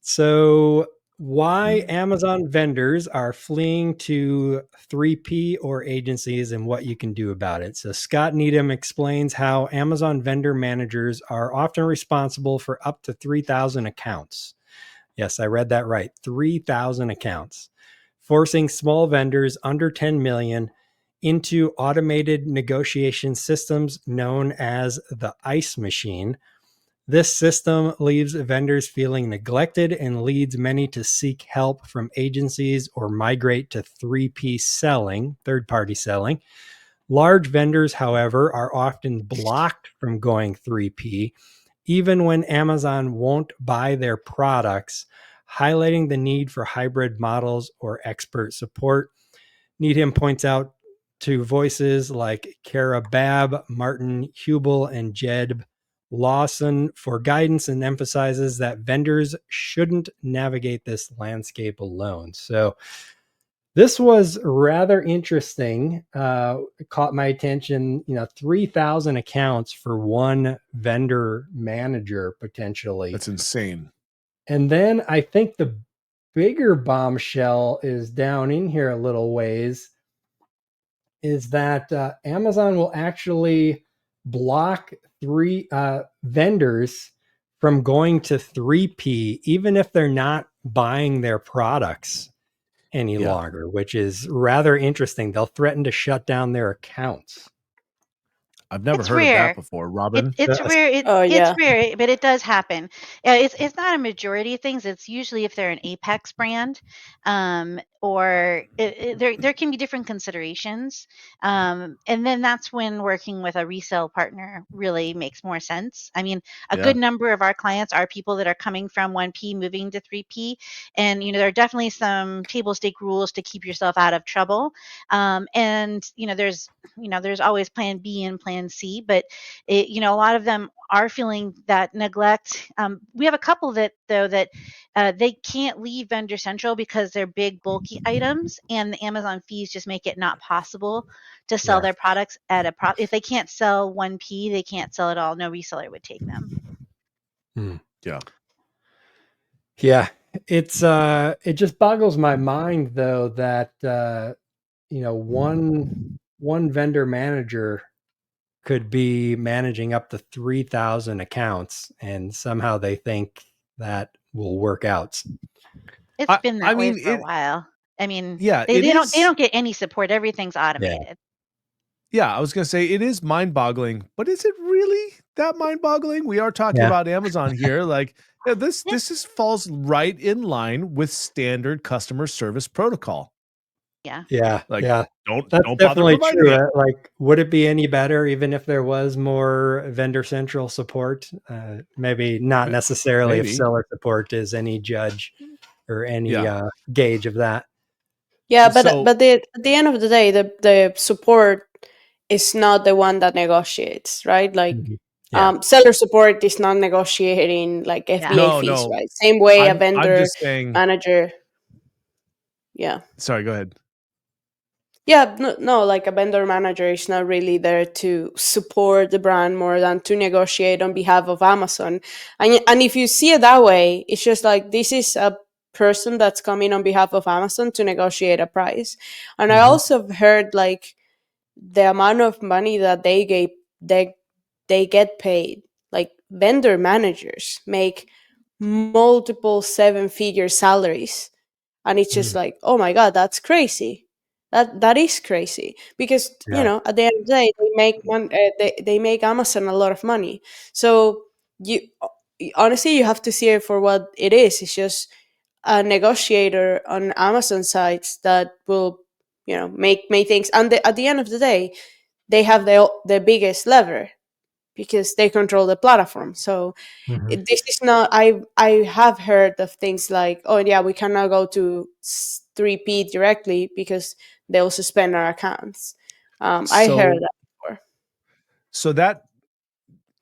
So, why Amazon vendors are fleeing to 3P or agencies and what you can do about it. So, Scott Needham explains how Amazon vendor managers are often responsible for up to 3,000 accounts. Yes, I read that right. 3,000 accounts, forcing small vendors under 10 million into automated negotiation systems known as the ICE machine. This system leaves vendors feeling neglected and leads many to seek help from agencies or migrate to 3P selling, third party selling. Large vendors, however, are often blocked from going 3P, even when Amazon won't buy their products, highlighting the need for hybrid models or expert support. Needham points out to voices like Kara Babb, Martin Hubel, and Jed Lawson for guidance and emphasizes that vendors shouldn't navigate this landscape alone. So, this was rather interesting. It caught my attention. 3,000 accounts for one vendor manager potentially. That's insane. And then I think the bigger bombshell is down in here a little ways is that Amazon will actually block three vendors from going to 3P, even if they're not buying their products any longer, which is rather interesting. They'll threaten to shut down their accounts. I've never It's heard of rare. that before, Robin. It's rare. Oh, It's yeah. rare, but it does happen. It's not a majority of things. It's usually if they're an Apex brand, or there can be different considerations, and then that's when working with a resale partner really makes more sense. I mean, a Yeah. good number of our clients are people that are coming from 1P moving to 3P, and there are definitely some table stake rules to keep yourself out of trouble. And there's always plan B and plan C, but a lot of them are feeling that neglect. We have a couple that they can't leave Vendor Central because they're big, bulky items, and the Amazon fees just make it not possible to sell their products at a If they can't sell 1P, they can't sell at all. No reseller would take them. Yeah. Yeah. It just boggles my mind though that one vendor manager could be managing up to 3,000 accounts and somehow they think that will work out. It's been that way for a while. I mean, Yeah, they don't get any support. Everything's automated. Yeah, I was going to say it is mind-boggling, but is it really that mind-boggling? We are talking about Amazon here. Like this falls right in line with standard customer service protocol. Yeah. Yeah. Like, yeah. Don't That's bother definitely providing true. it. Like, would it be any better even if there was more vendor central support? Maybe not necessarily if seller support is any judge or any gauge of that. Yeah, but at the end of the day, the support is not the one that negotiates, right? Like seller support is not negotiating like FBA fees, right? Same way a vendor manager. Yeah. Sorry, go ahead. Yeah, no, like a vendor manager is not really there to support the brand more than to negotiate on behalf of Amazon. And if you see it that way, it's just like this is a person that's coming on behalf of Amazon to negotiate a price. And I also heard like the amount of money that they get paid. Like vendor managers make multiple 7-figure salaries. And it's just like, oh my God, that's crazy. That is crazy because at the end of the day they make Amazon a lot of money. So you honestly you have to see it for what it is. It's just a negotiator on Amazon sites that will make things. And at the end of the day, they have the biggest lever because they control the platform. So this is not. I have heard of things like, oh yeah, we cannot go to 3P directly because they'll suspend our accounts. I heard that before. So that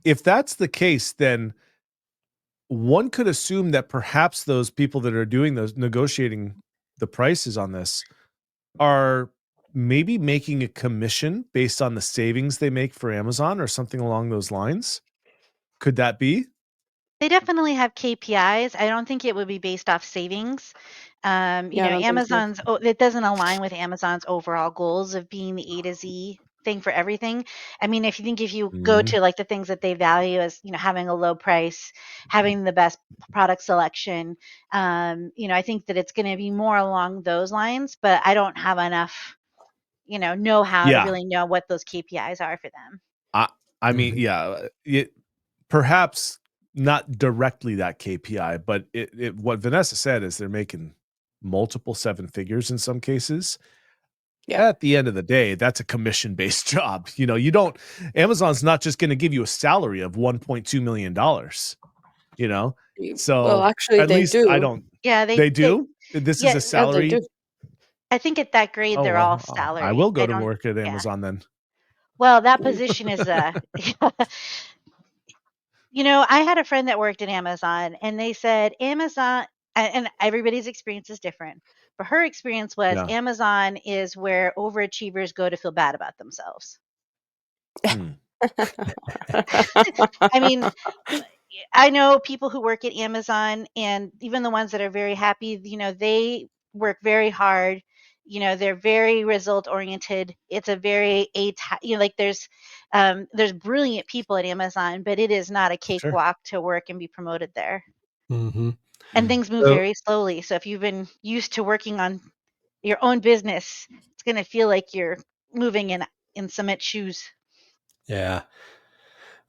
if that's the case, then one could assume that perhaps those people that are doing those negotiating the prices on this are maybe making a commission based on the savings they make for Amazon or something along those lines. Could that be? They definitely have KPIs. I don't think it would be based off savings. You Yeah, I know, don't think so. Amazon's it doesn't align with Amazon's overall goals of being the A to Z thing for everything. I mean, if you go Mhm. to like the things that they value as, you know, having a low price, having the best product selection, you know, I think that it's going to be more along those lines, but I don't have enough, you know how to Yeah. really know what those KPIs are for them. I mean, Mhm. yeah, perhaps not directly that KPI, but what Vanessa said is they're making multiple seven figures in some cases. Yeah. At the end of the day, that's a commission-based job. You know, Amazon's not just gonna give you a salary of $1.2 million, you know? Well, So, actually, at they least I do. don't Yeah, they do? This is yeah, a Yeah, they do. salary. I think at that grade Oh, they're all well, I will salary. go I to don't work at yeah. Amazon then. Well, that position is you know, I had a friend that worked at Amazon and they said Amazon and everybody's experience is different. But her experience was Yeah. Amazon is where overachievers go to feel bad about themselves. Hmm. I mean, I know people who work at Amazon and even the ones that are very happy, you know, they work very hard. You know, they're very result oriented. It's a very you know, like there's brilliant people at Amazon, but it is not a Sure. cakewalk to work and be promoted there. Mhm. And things move So very slowly. So if you've been used to working on your own business, it's going to feel like you're moving in cement shoes. yeah,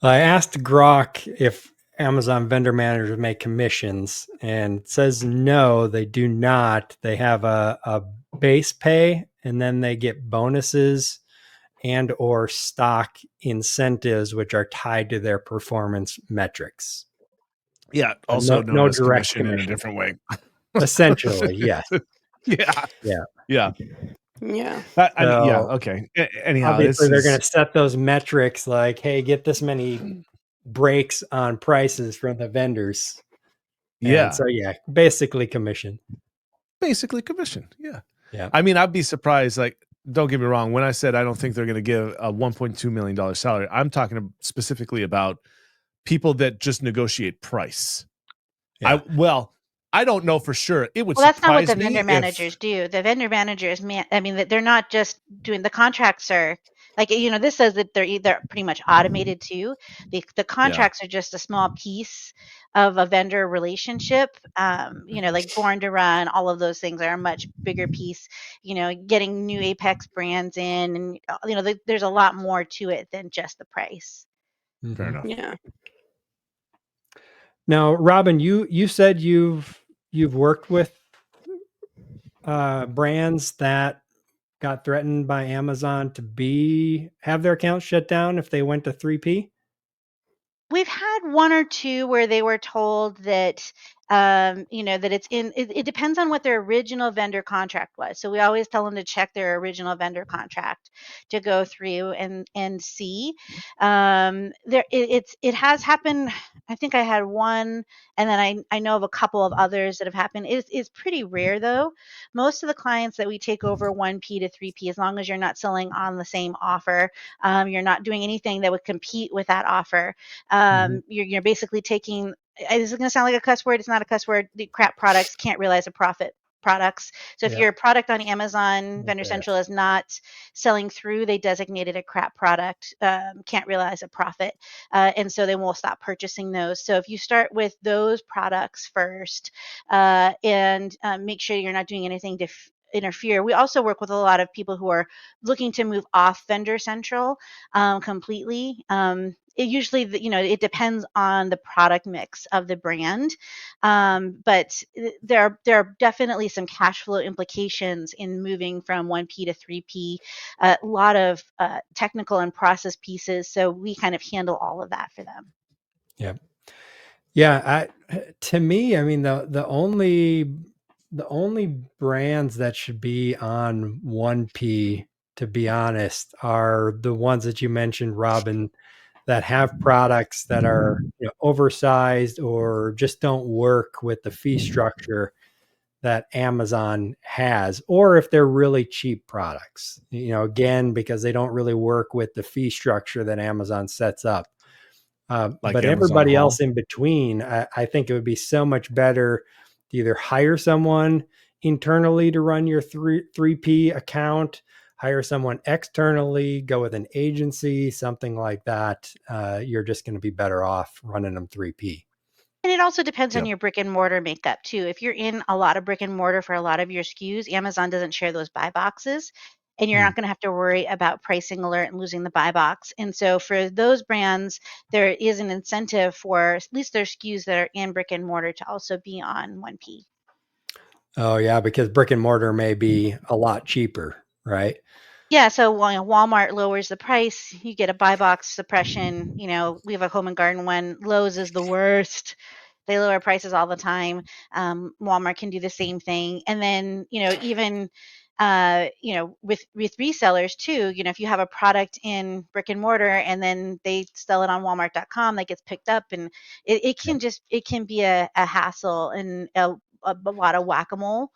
I asked Grok if Amazon vendor managers make commissions, and it says no, they do not. They have a base pay, and then they get bonuses and or stock incentives, which are tied to their performance metrics. Yeah, But also known no as direct commission in a commission. different way. Essentially, yes. Yeah. Yeah. Yeah. Yeah. Yeah, So okay. Anyhow, this obviously they're going is to set those metrics like, hey, get this many breaks on prices from the vendors. And yeah, so, yeah, basically commission. basically commission. Yeah. Yeah. I mean, I'd be surprised, like, don't get me wrong, when I said I don't think they're gonna give a $1.2 million salary, I'm talking specifically about people that just negotiate price. Yeah. I don't know for sure. It would Well, that's not what the surprise vendor me if managers do. The vendor managers, I mean, they're not just doing the contracts are like, you know, this says that they're either pretty much automated too. The yeah. contracts are just a small piece of a vendor relationship. You know, like Born to Run, all of those things are a much bigger piece. You know, getting new Apex brands in, and you know, there's a lot more to it than just the price. Fair Mhm. enough. Yeah. Now, Robin, you said you've worked with brands that got threatened by Amazon to have their accounts shut down if they went to 3P. We've had one or two where they were told that, you know, that it depends on what their original vendor contract was. So we always tell them to check their original vendor contract to go through and see. It has happened. I think I had one, and then I know of a couple of others that have happened. It's pretty rare though. Most of the clients that we take over 1P to 3P, as long as you're not selling on the same offer, you're not doing anything that would compete with that offer, Mhm. you're basically taking, this is going to sound like a cuss word. It's not a cuss word. The crap products can't realize a profit products. So if Yep. your product on Amazon Vendor Okay. Central is not selling through, they designated a crap product, can't realize a profit. And so they will stop purchasing those. So if you start with those products first, and make sure you're not doing anything to interfere. We also work with a lot of people who are looking to move off Vendor Central completely. It usually, you know, it depends on the product mix of the brand, but there are definitely some cash flow implications in moving from 1P to 3P. A lot of technical and process pieces, so we kind of handle all of that for them. Yeah. Yeah. To me, I mean, the only brands that should be on 1P, to be honest, are the ones that you mentioned, Robin, that have products that are, oversized or just don't work with the fee structure that Amazon has, or if they're really cheap products, again, because they don't really work with the fee structure that Amazon sets up. Like but Amazon everybody Home. else in between, I think it would be so much better to either hire someone internally to run your 3P account, hire someone externally, go with an agency, something like that. You're just going to be better off running them 3P. And it also depends on Yep. your brick and mortar makeup too. If you're in a lot of brick and mortar for a lot of your SKUs, Amazon doesn't share those buy boxes, and you're Mm. not going to have to worry about pricing alert and losing the buy box. And so for those brands, there is an incentive for at least their SKUs that are in brick and mortar to also be on 1P. Oh yeah, because brick and mortar may be a lot cheaper, right? Yeah, so while Walmart lowers the price, you get a buy box suppression. We have a Home and Garden one. Lowe's is the worst. They lower prices all the time. Walmart can do the same thing. And then, even with resellers too, if you have a product in brick and mortar and then they sell it on Walmart.com, that gets picked up, and it can be a hassle and a lot of whack-a-mole.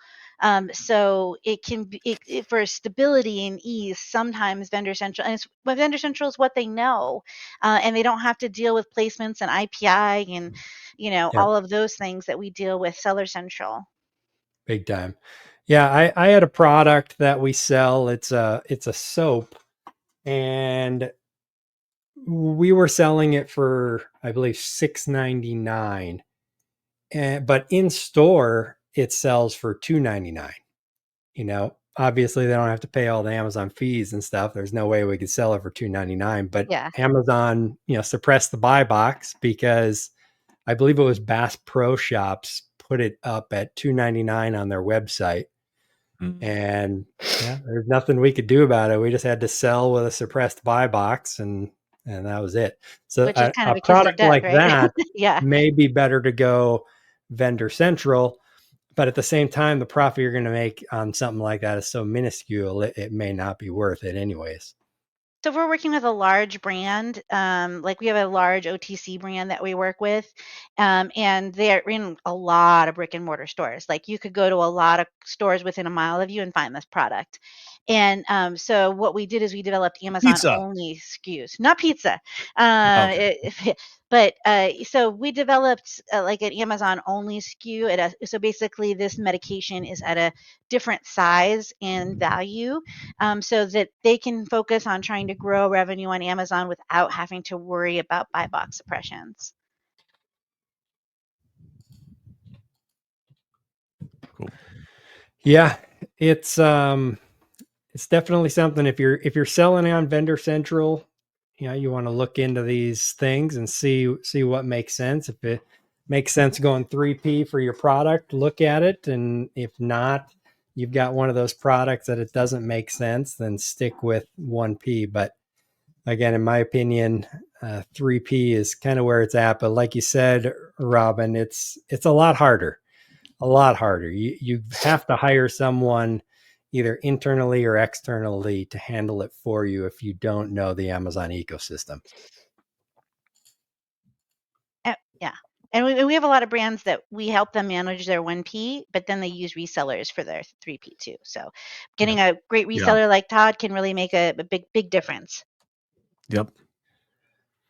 So it can be for stability and ease. Sometimes Vendor Central, but Vendor Central is what they know, and they don't have to deal with placements and IPI and Yep. all of those things that we deal with Seller Central. Big time. Yeah, I had a product that we sell. It's a soap, and we were selling it for, I believe, $6.99. But in store it sells for $2.99. Obviously they don't have to pay all the Amazon fees and stuff. There's no way we could sell it for $2.99, but Yeah. Amazon, suppressed the buy box because I believe it was Bass Pro Shops put it up at $2.99 on their website. And there's nothing we could do about it. We just had to sell with a suppressed buy box, and that was it. So Which is kind of a a kiss of product death, like right? that Yeah. may be better to go Vendor Central, but at the same time, the profit you're going to make on something like that is so minuscule, it may not be worth it anyways. So if we're working with a large brand, like we have a large OTC brand that we work with, and they're in a lot of brick and mortar stores. Like you could go to a lot of stores within a mile of you and find this product. And so what we did is we developed Amazon Pizza. only SKUs, not pizza. Okay. But so we developed like an Amazon only SKU. So basically, this medication is at a different size and value, so that they can focus on trying to grow revenue on Amazon without having to worry about buy box suppressions. Cool. Yeah, it's definitely something. If you're selling on Vendor Central, you want to look into these things and see what makes sense. If it makes sense going 3P for your product, look at it. And if not, you've got one of those products that it doesn't make sense, then stick with 1P. But again, in my opinion, 3P is kind of where it's at. But like you said, Robin, it's a lot harder. You have to hire someone either internally or externally to handle it for you if you don't know the Amazon ecosystem. Yeah. And we have a lot of brands that we help them manage their 1P, but then they use resellers for their 3P too. So getting a great reseller like Todd can really make a big difference. Yep.